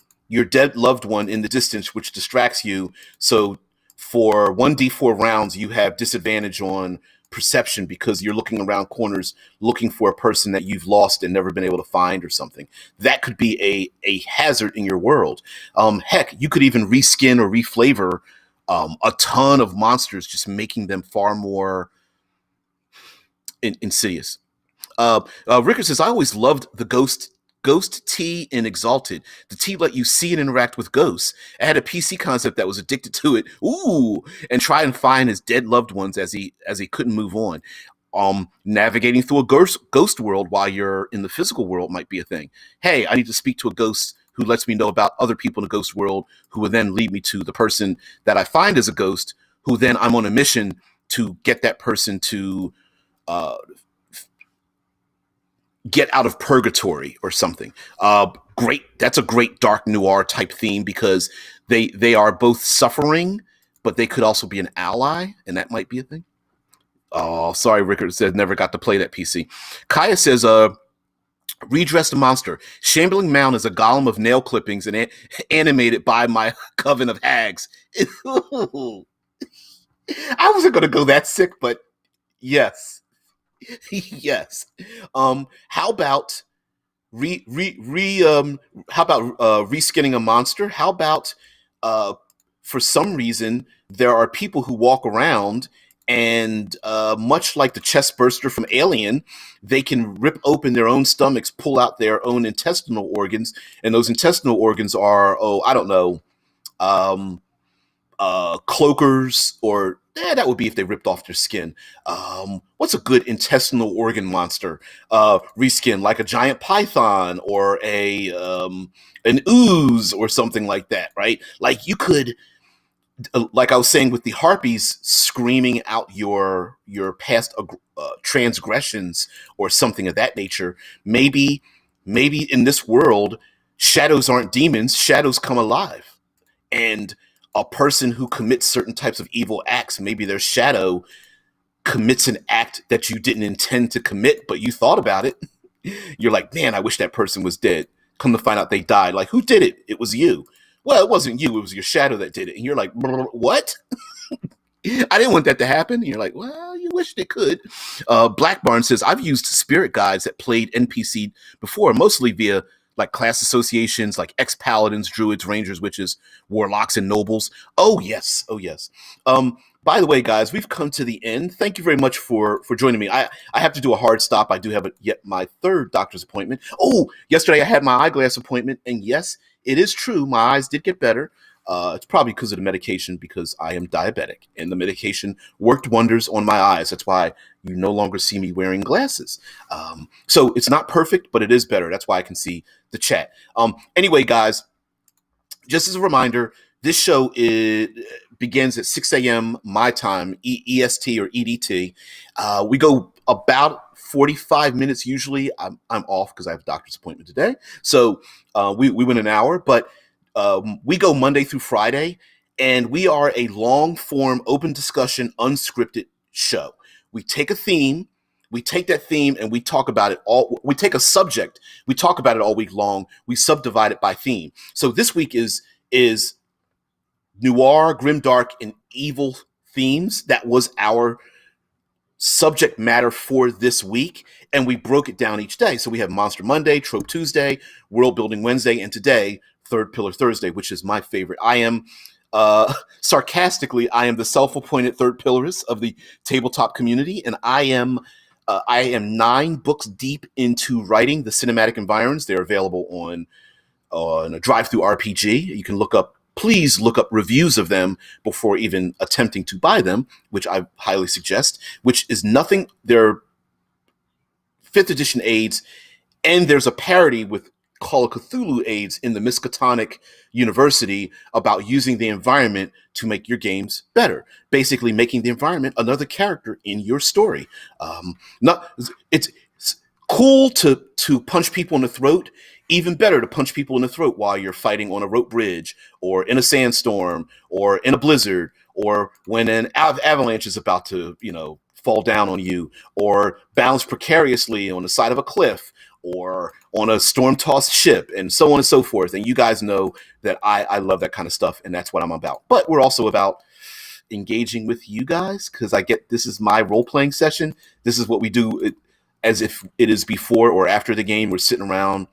dead loved one in the distance, which distracts you. So for 1d4 rounds, you have disadvantage on perception because you're looking around corners looking for a person that you've lost and never been able to find or something. That could be a hazard in your world. Heck, you could even reskin or reflavor a ton of monsters, just making them far more insidious. Ricker says, I always loved the Ghost tea in Exalted. The tea let you see and interact with ghosts. I had a PC concept that was addicted to it. Ooh, and try and find his dead loved ones as he couldn't move on. Navigating through a ghost world while you're in the physical world might be a thing. Hey, I need to speak to a ghost who lets me know about other people in the ghost world, who will then lead me to the person that I find as a ghost, who then I'm on a mission to get that person to get out of purgatory or something. Great. That's a great dark noir type theme because they are both suffering, but they could also be an ally, and that might be a thing. Oh, sorry, Rickard says never got to play that PC. Kaya says, redress the monster. Shambling Mound is a golem of nail clippings and animated by my coven of hags. I wasn't going to go that sick, but yes. Yes. How about reskinning a monster? How about for some reason there are people who walk around and much like the chest burster from Alien, they can rip open their own stomachs, pull out their own intestinal organs, and those intestinal organs are, I don't know, cloakers, or that would be if they ripped off their skin. What's a good intestinal organ monster? Reskin, like a giant python or an ooze or something like that, right? Like you could, like I was saying with the harpies, screaming out your past transgressions or something of that nature. Maybe in this world, shadows aren't demons. Shadows come alive, and a person who commits certain types of evil acts, maybe their shadow commits an act that you didn't intend to commit, but you thought about it. You're like, man, I wish that person was dead. Come to find out they died. Like, who did it? It was you. Well, it wasn't you. It was your shadow that did it. And you're like, what? I didn't want that to happen. And you're like, well, you wished it could. Black Barn says, I've used spirit guides that played NPC before, mostly via like class associations like ex-paladins, druids, rangers, witches, warlocks, and nobles. Oh, yes. Oh, yes. By the way, guys, we've come to the end. Thank you very much for joining me. I have to do a hard stop. I do have yet my third doctor's appointment. Oh, yesterday I had my eyeglass appointment, and yes, it is true. My eyes did get better. It's probably because of the medication, because I am diabetic, and the medication worked wonders on my eyes. That's why you no longer see me wearing glasses. So it's not perfect, but it is better. That's why I can see the chat. Anyway, guys, just as a reminder, this show begins at 6 a.m. my time, EST or EDT. We go about 45 minutes usually. I'm off because I have a doctor's appointment today. So we went an hour, but we go Monday through Friday, and we are a long-form, open discussion, unscripted show. We take a theme, we take that theme, and we talk about it all. We take a subject, we talk about it all week long. We subdivide it by theme. So this week is noir, grimdark, and evil themes. That was our subject matter for this week, and we broke it down each day. So we have Monster Monday, Trope Tuesday, World Building Wednesday, and today, Third Pillar Thursday, which is my favorite. I am, sarcastically, I am the self-appointed third pillarist of the tabletop community, and I am 9 books deep into writing the cinematic environs. They're available on a drive-through RPG. You can please look up reviews of them before even attempting to buy them, which I highly suggest, which is nothing. They're 5th edition aids, and there's a parody with Call of Cthulhu aids in the Miskatonic University about using the environment to make your games better. Basically making the environment another character in your story. It's cool to punch people in the throat. Even better to punch people in the throat while you're fighting on a rope bridge, or in a sandstorm, or in a blizzard, or when an avalanche is about to, fall down on you, or bounce precariously on the side of a cliff, or on a storm-tossed ship, and so on and so forth. And you guys know that I love that kind of stuff, and that's what I'm about. But we're also about engaging with you guys, because this is my role-playing session. This is what we do, as if it is before or after the game. We're sitting around,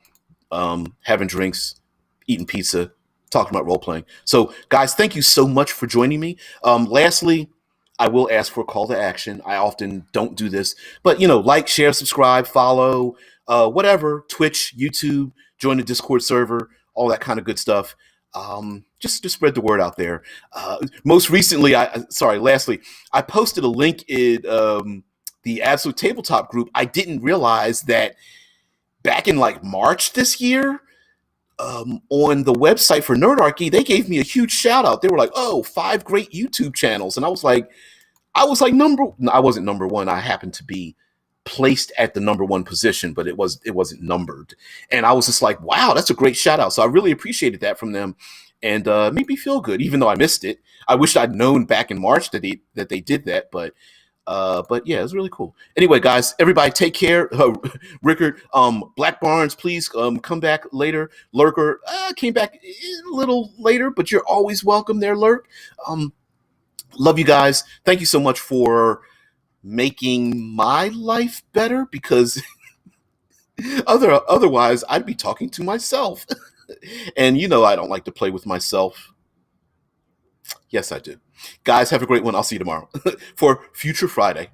having drinks, eating pizza, talking about role-playing. So, guys, thank you so much for joining me. Lastly, I will ask for a call to action. I often don't do this, but, like, share, subscribe, follow, whatever, Twitch, YouTube, join the Discord server, all that kind of good stuff. Just spread the word out there. Most recently, lastly, I posted a link in the Absolute Tabletop group. I didn't realize that back in like March this year, on the website for Nerdarchy, they gave me a huge shout out. They were like, "Oh, 5 great YouTube channels," and I was like, I wasn't number one. I happened to be placed at the number 1 position, but it wasn't numbered, and I was just like, "Wow, that's a great shout out." So I really appreciated that from them, and made me feel good, even though I missed it. I wish I'd known back in March that they did that, but yeah, it was really cool. Anyway, guys, everybody take care. Rickard, Black Barnes, please come back later. Lurker came back a little later, but you're always welcome there, Lurk. Love you guys. Thank you so much for making my life better, because otherwise I'd be talking to myself. And I don't like to play with myself. Yes, I do. Guys, have a great one. I'll see you tomorrow for Future Friday.